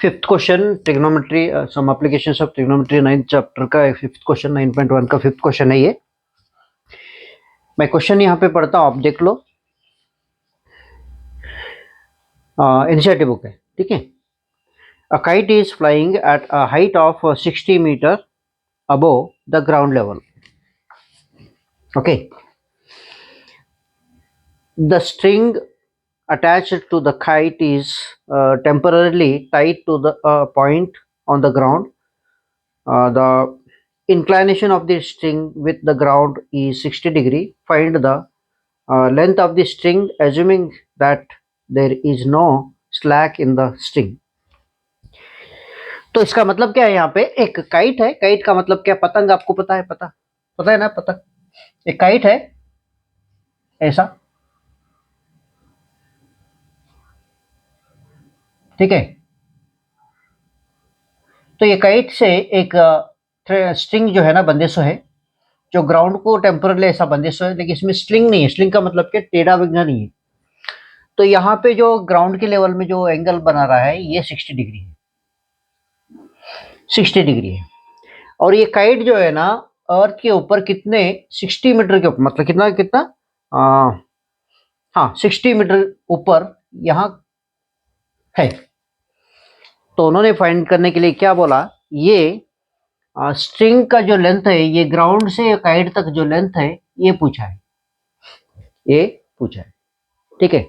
Fifth question trigonometry, some applications of trigonometry 9th chapter का fifth question, 9.1 का fifth question है ये। मैं क्वेश्चन यहाँ पे पढ़ता हूँ, आप देख लो। एनसीईआरटी बुक है, ठीक है। A kite is flying at a height of 60 metre above the ground level. Okay. The string attached to the kite is temporarily tied to the point on the ground. The inclination of the string with the ground is 60 degree. Find the length of the string assuming that there is no slack in the string. तो इसका मतलब क्या है? यहाँ पे एक kite है। Kite का मतलब क्या? पतंग। आपको पता है? पता है ना पतंग। एक काइट है ऐसा, ठीक है। तो ये काइट से एक स्ट्रिंग जो है ना, बंदिश है, जो ग्राउंड को टेम्परली ऐसा बंदिश है, लेकिन इसमें स्ट्रिंग नहीं है। स्ट्रिंग का मतलब क्या? टेढ़ा बिगना नहीं है। तो यहाँ पे जो ग्राउंड के लेवल में जो एंगल बना रहा है ये 60 डिग्री है, 60 डिग्री है। और ये काइट जो है ना, अर्थ के ऊपर कितने? 60 मीटर के ऊपर, मतलब कितना कितना? हाँ, 60 मीटर ऊपर यहाँ है। तो उन्होंने फाइंड करने के लिए क्या बोला? ये स्ट्रिंग का जो लेंथ है, ये ग्राउंड से काइट तक जो लेंथ है, ये पूछा है, ये पूछा है, ठीक है।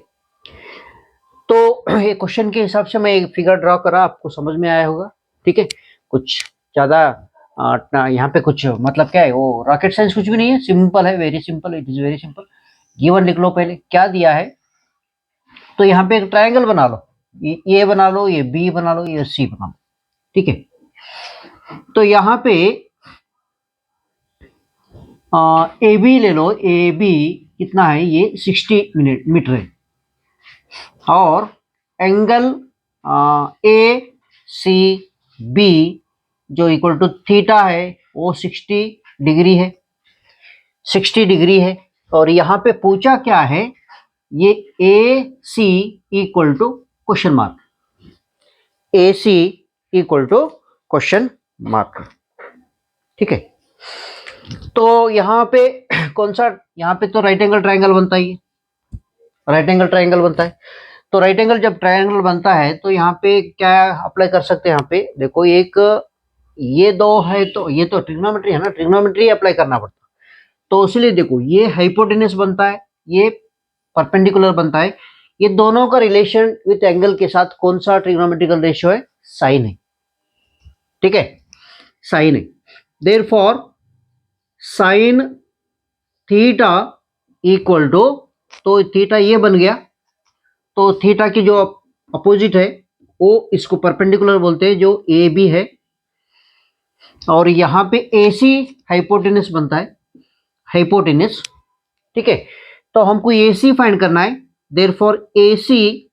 तो ये क्वेश्चन के हिसाब से मैं एक फिगर ड्रॉ करा, आपको समझ में आया होगा, ठीक है। कुछ ज्यादा यहाँ पे कुछ मतलब क्या है, वो रॉकेट साइंस कुछ भी नहीं है, सिंपल है, very simple, it is very simple. Given लिख लो पहले, क्या दिया है। तो यहाँ पे एक ट्रायंगल बना लो, ये ए बना लो, ये बी बना लो, ये सी बना लो, ठीक है। तो यहाँ पे ए बी ले लो। ए बी कितना है? ये 60 मीटर है। और एंगल ए सी बी जो इक्वल टू थीटा है, वो 60 डिग्री है, 60 डिग्री है। और यहाँ पे पूछा क्या है? ये A C equal to question mark, A C equal to question mark, ठीक है। तो यहाँ पे कौन सा? यहाँ पे तो राइट एंगल ट्रायंगल बनता ही है, राइट एंगल ट्रायंगल बनता है। तो राइट एंगल जब ट्रायंगल बनता है तो यहाँ पे क्या अप्लाई कर सकते हैं? यहाँ पे देखो, एक ये दो है, तो ये तो ट्रिग्नोमेट्री है ना, ट्रिग्नोमेट्री अप्लाई करना पड़ता। तो इसलिए देखो, ये हाइपोटेनस बनता है, ये परपेंडिकुलर बनता है। ये दोनों का रिलेशन विथ एंगल के साथ कौन सा ट्रिग्नोमेट्रिकल रेशियो है? साइन है, ठीक है, साइन है। Therefore sine theta equal to, तो थीटा ये बन गया। तो थीटा की जो अपोजिट है वो इसको परपेंडिकुलर बोलते हैं, जो ए बी है। और यहाँ पे ए सी हाइपोटेनस बनता है, हाइपोटेनस, ठीक है। तो हमको ए सी फाइंड करना है। Therefore A C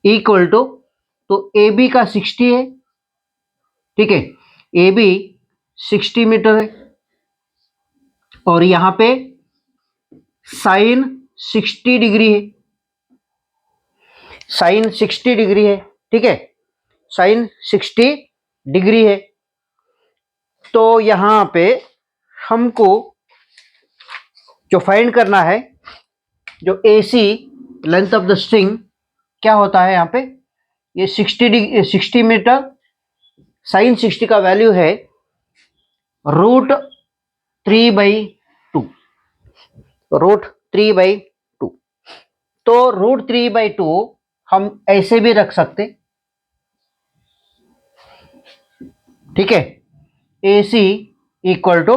equal to, तो ए बी का 60 है, ठीक है, ए बी 60 मीटर है। और यहाँ पे साइन 60 डिग्री है, साइन 60 डिग्री है, ठीक है, साइन 60 डिग्री है। तो यहां पे हमको जो फाइंड करना है, जो AC length of the string क्या होता है यहाँ पे? ये 60 मीटर, साइन 60 का वैल्यू है √3/2, √3/2। तो √3/2 हम ऐसे भी रख सकते, ठीक है। AC equal to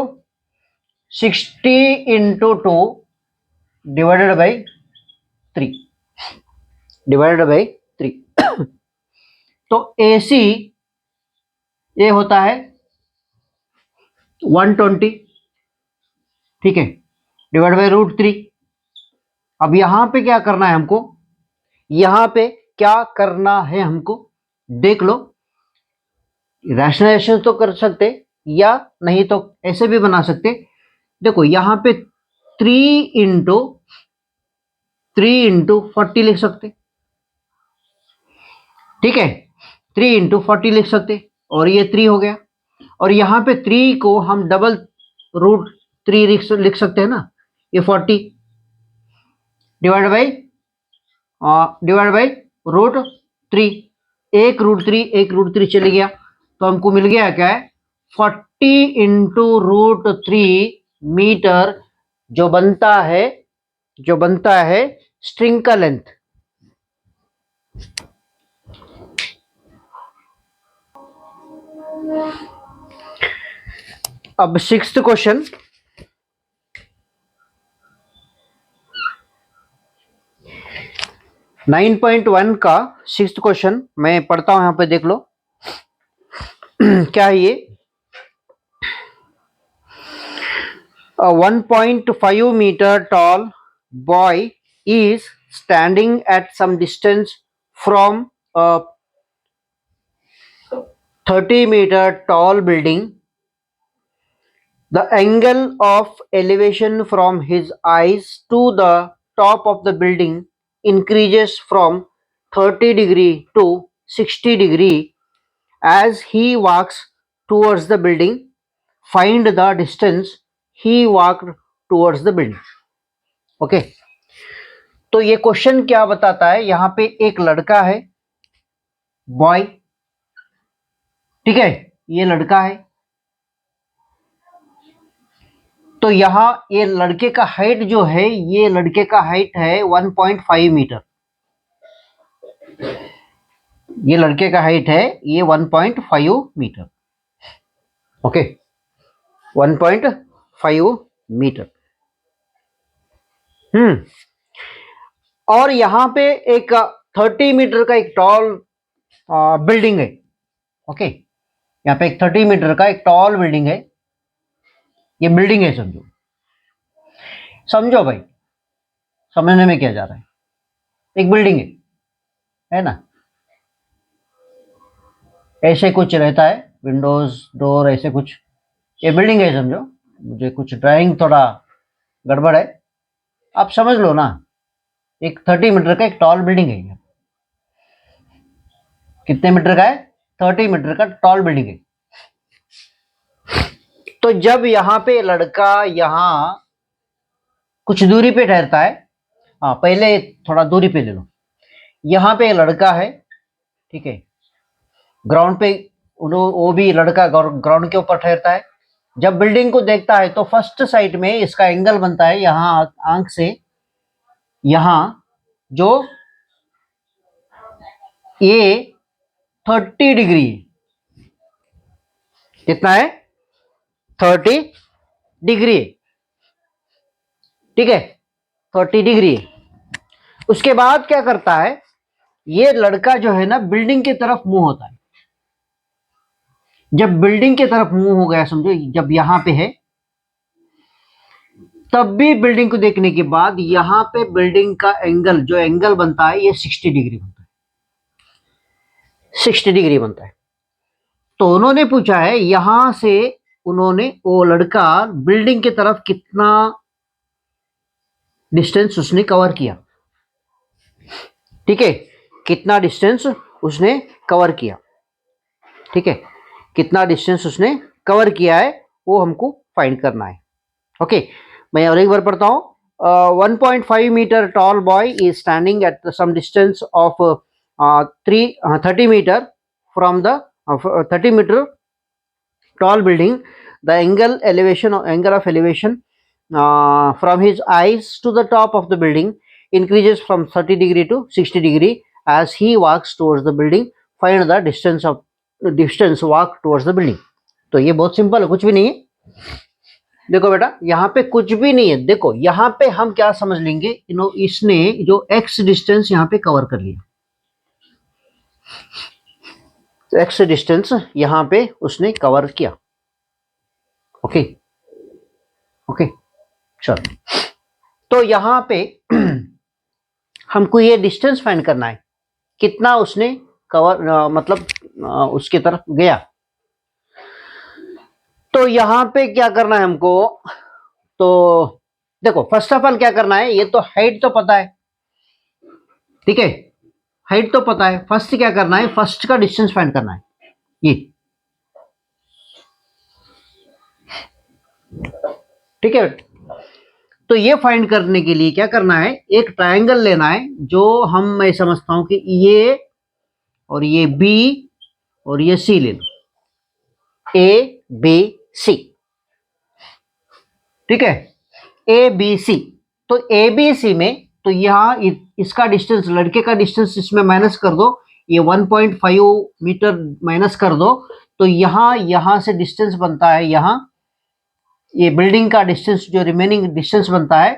60 into 2 divided by 3, divided by 3। तो AC ये होता है 120, ठीक है, डिवाइड बाई √3। अब यहां पे क्या करना है हमको? यहां पे क्या करना है हमको? देख लो, रैशनलाइजेशन तो कर सकते, या नहीं तो ऐसे भी बना सकते। देखो यहां पे 3 इंटू 40 लिख सकते, ठीक है। 3 इंटू 40 लिख सकते, और ये 3 हो गया। और यहाँ पे 3 को हम डबल रूट 3 लिख सकते हैं ना, ये 40 डिवाइड बाई रूट 3, एक रूट 3 चले गया, तो हमको मिल गया क्या है, 40 इंटू रूट 3 मीटर, जो बनता है स्ट्रिंग का लेंथ। अब sixth question, nine point one का सिक्स्थ क्वेश्चन मैं पढ़ता हूं, यहां पे देख लो क्या है ये। 1.5 meter tall boy is standing at some distance from a 30-meter tall building. The angle of elevation from his eyes to the top of the building increases from 30 degree to 60 degree as he walks towards the building. Find the distance he walked towards the building. Okay, तो ये question क्या बताता है, यहां पे एक लड़का है, बॉय, ठीक है, ये लड़का है, तो यहां ये लड़के का हाइट जो है, ये लड़के का हाइट है 1.5 मीटर, ये लड़के का हाइट है ये 1.5 मीटर, ओके, 1.5 मीटर। और यहां पे एक 30 मीटर का एक टॉल बिल्डिंग है, ओके, यहाँ पे एक 30 मीटर का एक टॉल बिल्डिंग है, ये बिल्डिंग है, समझो भाई, समझने में क्या जा रहा है, एक बिल्डिंग है ना, ऐसे कुछ रहता है, विंडोज डोर ऐसे कुछ, ये बिल्डिंग है समझो, मुझे कुछ ड्राइंग थोड़ा गड़बड़ है, आप समझ लो ना, एक 30 मीटर का एक टॉल बिल्डिंग है, कितने मीटर का है, 30 मीटर का टॉल बिल्डिंग है। तो जब यहाँ पे लड़का यहाँ कुछ दूरी पे ठहरता है, हाँ पहले थोड़ा दूरी पे ले लो, यहाँ पे लड़का है, ठीक है, ग्राउंड पे वो भी लड़का ग्राउंड के ऊपर ठहरता है, जब बिल्डिंग को देखता है तो फर्स्ट साइड में इसका एंगल बनता है यहाँ आंख से, यहाँ जो ये 30 डिग्री, कितना है, 30 डिग्री, ठीक है, 30 डिग्री। उसके बाद क्या करता है, ये लड़का जो है ना बिल्डिंग की तरफ मुंह होता है, जब बिल्डिंग की तरफ मुंह हो गया समझो, जब यहां पे है, तब भी बिल्डिंग को देखने के बाद यहां पे बिल्डिंग का एंगल, जो एंगल बनता है ये 60 डिग्री बनता है, 60 डिग्री बनता है। तो उन्होंने पूछा है यहां से, उन्होंने वो लड़का बिल्डिंग की तरफ कितना डिस्टेंस उसने कवर किया, ठीक है, कितना डिस्टेंस उसने कवर किया, ठीक है, कितना डिस्टेंस उसने कवर किया है वो हमको फाइंड करना है, ओके। मैं और एक बार पढ़ता हूँ, 1.5 metre tall boy is standing at some distance of 30 metre from the 30 metre tall building. The angle of elevation from his eyes to the top of the building increases from 30 degree to 60 degree as he walks towards the building. Find the distance walk towards the building. तो ये बहुत simple है, कुछ भी नहीं है, देखो बेटा यहाँ पे कुछ भी नहीं है, देखो यहाँ पे हम क्या समझ लेंगे, इसने जो x डिस्टेंस यहाँ पे कवर कर लिया, x डिस्टेंस यहाँ पे उसने कवर किया, ओके ओके, चलो, तो यहाँ पे हमको ये डिस्टेंस फाइंड करना है, कितना उसने कवर मतलब उसके तरफ गया। तो यहाँ पे क्या करना है हमको, तो देखो फर्स्ट ऑफ ऑल क्या करना है, ये तो हाइट तो पता है, ठीक है, हाइट तो पता है, फर्स्ट क्या करना है, फर्स्ट का डिस्टेंस फाइंड करना है। ये ठीक है। तो ये फाइंड करने के लिए क्या करना है, एक ट्रायंगल लेना है जो मैं समझता हूं कि ये और ये बी और ये सी ले लो, ए बी सी, ठीक है, ए बी सी। तो ए बी सी में तो यहाँ इसका डिस्टेंस, लड़के का डिस्टेंस इसमें माइनस कर दो, ये 1.5 मीटर माइनस कर दो, तो यहां से डिस्टेंस बनता है, यहाँ ये बिल्डिंग का डिस्टेंस जो रिमेनिंग डिस्टेंस बनता है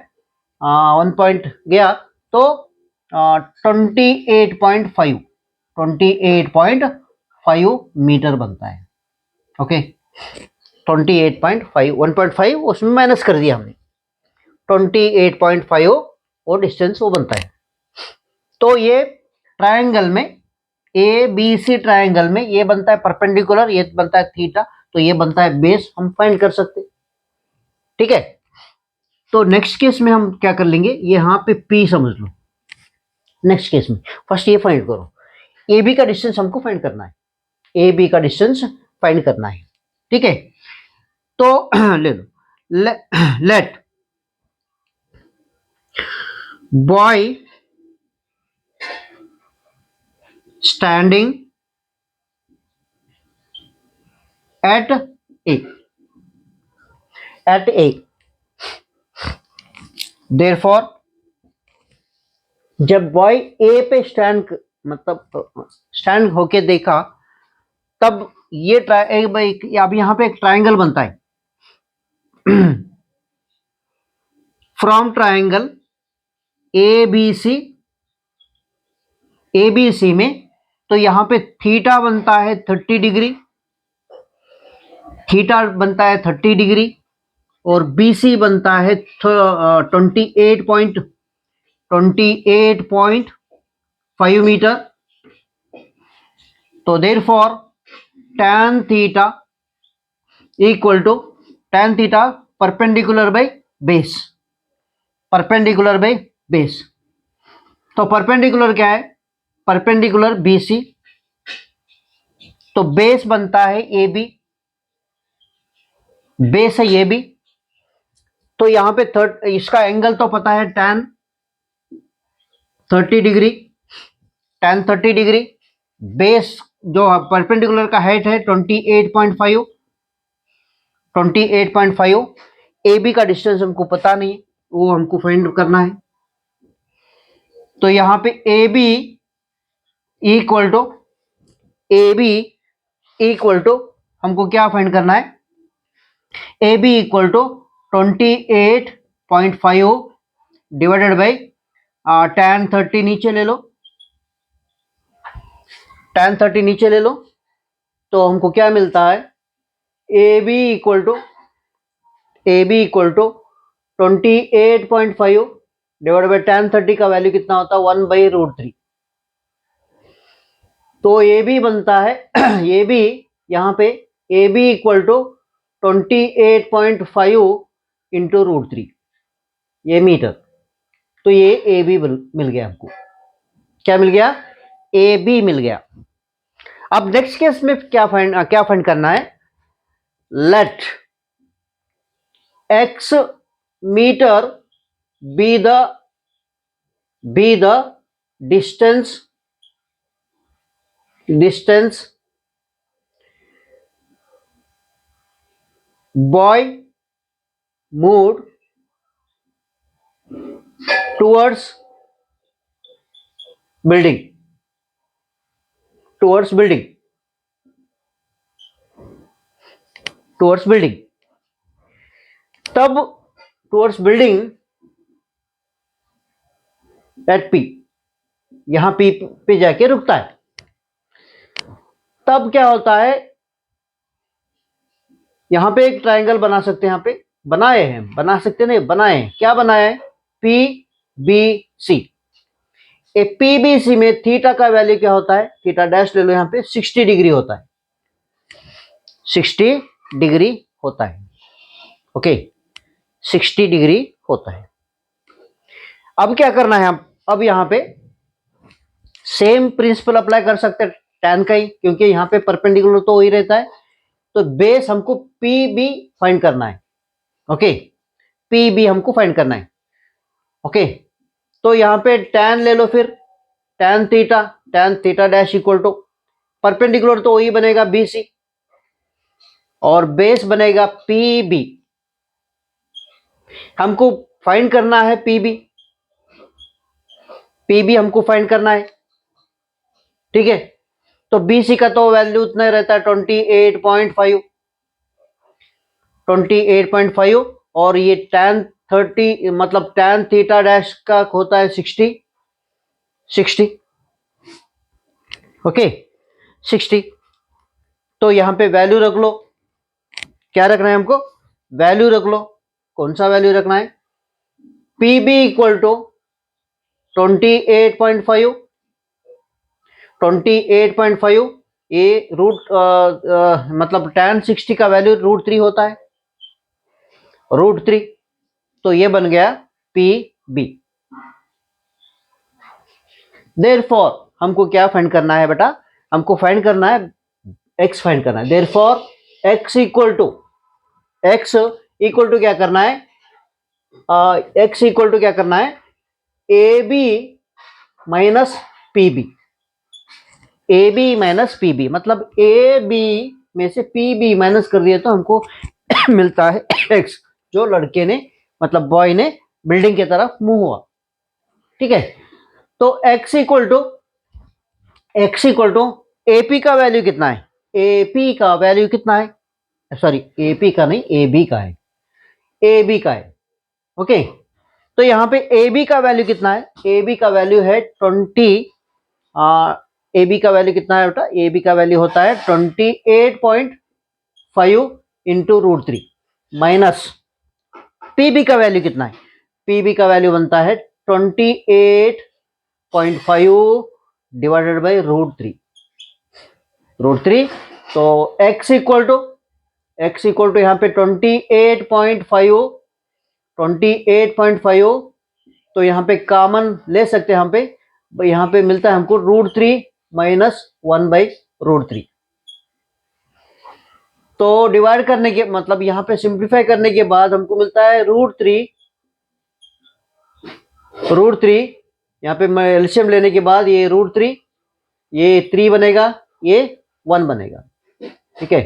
1 पॉइंट गया, तो 28.5 मीटर बनता है। ओके, 28.5, 1.5 उसमें माइनस कर दिया हमने, 28.5 वो डिस्टेंस वो बनता है। तो ये ट्रायंगल में, ए बी सी ट्रायंगल में ये बनता है परपेंडिकुलर, ये बनता है थीटा, तो ये बनता है बेस, हम फाइंड कर सकते, ठीक है। तो नेक्स्ट केस में हम क्या कर लेंगे, यहाँ पे P समझ लो। नेक्स्ट केस में फर्स्ट ये फाइंड करो, ए बी का डिस्टेंस हमको फाइंड करना है, ए बी का डिस्टेंस फाइंड करना है, ठीक है। तो ले लो, let boy standing at A therefore, जब बॉय ए पे स्टैंड होके देखा, तब ये अब यहां पे एक ट्रायंगल बनता है from triangle A B C में, तो यहां पे थीटा बनता है 30 डिग्री, थीटा बनता है 30 डिग्री, और बी सी बनता है 28.5 मीटर। तो therefore tan theta equal to, tan theta perpendicular by base, perpendicular by base. तो परपेंडिकुलर क्या है, परपेंडिकुलर बी सी, तो बेस बनता है ए बी, बेस है ए बी। तो यहां पे इसका एंगल तो पता है tan 30 degree, tan 30 degree, base जो परपेंडिकुलर का हाइट है 28.5, 28.5, ए बी का डिस्टेंस हमको पता नहीं, वो हमको फाइंड करना है। तो यहां पे ए बी इक्वल टू हमको क्या फाइंड करना है, A B equal to 28.5 divided by tan 30 नीचे ले लो, tan 30 नीचे ले लो, तो हमको क्या मिलता है, A B equal to 28.5 divide by tan 30 का वैल्यू कितना होता है, 1/√3। तो ए बी बनता है ए बी, यहाँ पे A B equal to 28.5 into √3, ये मीटर। तो ये ए बी मिल गया हमको, क्या मिल गया, ए बी मिल गया। अब नेक्स्ट केस में क्या फाइंड करना है, let x metre be the distance boy moved towards building, towards building तब towards building at P, यहां P पे जाके रुकता है, तब क्या होता है, यहां पे एक ट्रायंगल बना सकते हैं, यहां पे बनाए हैं, बना सकते नहीं, बनाए हैं, क्या बनाए हैं, P B C. A P B C में थीटा का वैल्यू क्या होता है, थीटा डैश ले लो, यहां पे 60 डिग्री होता है, 60 डिग्री होता है, ओके, 60 डिग्री होता है। अब क्या करना है, अब यहां पे सेम प्रिंसिपल अप्लाई कर सकते हैं tan का ही, क्योंकि यहाँ पे परपेंडिकुलर तो वही रहता है। तो बेस हमको पी बी फाइंड करना है। ओके, पी बी हमको फाइंड करना है। ओके, तो यहाँ पे tan ले लो फिर, tan theta dash equal to perpendicular तो वही बनेगा बी सी, और बेस बनेगा पी बी। हमको फाइंड करना है पी बी, पी बी हमको फाइंड करना है। ठीक है, तो बी सी का तो वैल्यू उतना ही रहता है 28.5, और ये tan 30 मतलब tan थीटा डैश का होता है 60। ओके, 60। तो यहां पे वैल्यू रख लो, क्या रखना है हमको, वैल्यू रख लो। कौन सा वैल्यू रखना है, पी बी इक्वल टू 28.5, 28.5 ये रूट मतलब tan 60 का वैल्यू √3 होता है, √3। तो ये बन गया पी बी। देयरफॉर हमको क्या फाइंड करना है बेटा, हमको फाइंड करना है एक्स फाइंड करना है। देयरफॉर एक्स इक्वल टू क्या करना है, एक्स इक्वल टू क्या करना है, A B minus P B. A B minus P B मतलब ए बी में से पी बी माइनस कर दिया तो हमको मिलता है एक्स, जो लड़के ने मतलब बॉय ने बिल्डिंग की तरफ मूव हुआ। ठीक है, तो एक्स इक्वल टू एपी का वैल्यू कितना है, एपी का वैल्यू कितना है, सॉरी एपी का नहीं, एबी का है, एबी का है। ओके, तो यहां पे एबी का वैल्यू कितना है, एबी का वैल्यू है 20। एबी का वैल्यू कितना है बेटा, एबी का वैल्यू होता है 28.5 इंटू √3 माइनस पीबी का वैल्यू कितना है, पीबी का वैल्यू बनता है 28.5 डिवाइडेड बाई √3। तो x इक्वल टू यहाँ पे 28.5, तो यहाँ पे कॉमन ले सकते हैं, यहाँ पे मिलता है हमको √3 माइनस 1/√3। तो डिवाइड करने के मतलब यहाँ पे सिंप्लीफाई करने के बाद हमको मिलता है √3, यहाँ पे मैं एलसीएम लेने के बाद ये √3, ये 3 बनेगा, ये 1 बनेगा। ठीक है,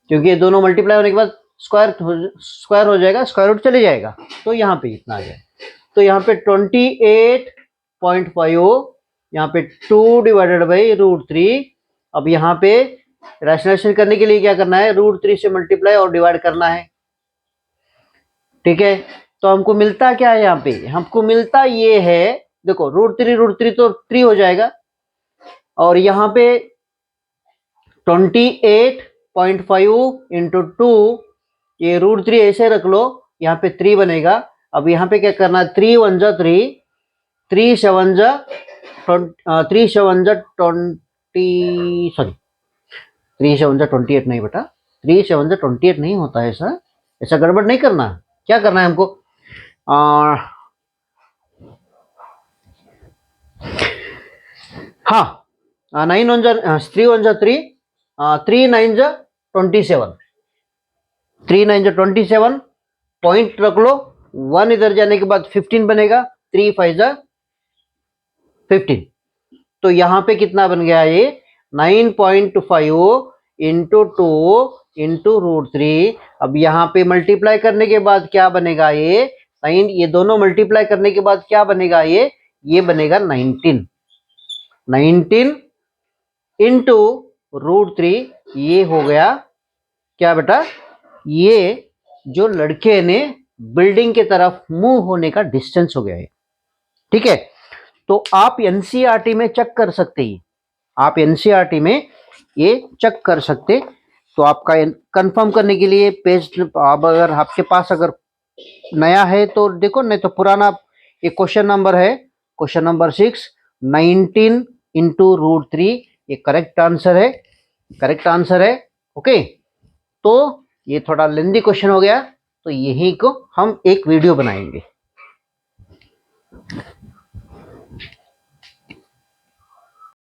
क्योंकि ये दोनों मल्टीप्लाई होने के बाद स्क्वायर हो जाएगा, स्क्वायर रूट चले जाएगा, तो यहाँ पे इतना आ जाए। तो यहाँ पे 28.5, यहाँ पे 2 डिवाइडेड बाई √3। अब यहाँ पे रैशनलाइजेशन करने के लिए क्या करना है, √3 से मल्टीप्लाई और डिवाइड करना है। ठीक है, तो हमको मिलता क्या है, यहाँ पे हमको मिलता ये है, देखो √3 तो 3 हो जाएगा, और यहाँ पे 28.5 इंटू 2, ये √3 ऐसे रख लो, यहाँ पे 3 बनेगा। अब यहाँ पे क्या करना, 3 1 जा 3, 3 7 जा 20, सॉरी 3 7 जा 28 नहीं बेटा, 3 7 जा 28 नहीं होता है, ऐसा गड़बड़ नहीं करना। क्या करना है हमको, हाँ 9 1 जा 3 1 जा 3, 3 9 जा 27, 3 9 जा 27, पॉइंट रख लो, 1 इधर जाने के बाद 15 बनेगा, 3 5 जा 15। तो यहाँ पे कितना बन गया, ये 9.5 इंटू 2 इंटू √3। अब यहाँ पे मल्टीप्लाई करने के बाद क्या बनेगा, ये 9, ये दोनों मल्टीप्लाई करने के बाद क्या बनेगा, ये बनेगा 19 इंटू √3। ये हो गया क्या बेटा, ये जो लड़के ने बिल्डिंग की तरफ मूव होने का डिस्टेंस हो गया है। ठीक है, तो आप एनसीईआरटी में चेक कर सकते हैं, आप एनसीईआरटी में ये चेक कर सकते। तो आपका कंफर्म करने के लिए पेज, अब अगर आपके पास अगर नया है तो देखो, नहीं तो पुराना, ये क्वेश्चन नंबर है, क्वेश्चन नंबर 6, 19 इंटू √3, ये करेक्ट आंसर है। ओके, तो ये थोड़ा लेंदी क्वेश्चन हो गया, तो यही को हम एक वीडियो बनाएंगे।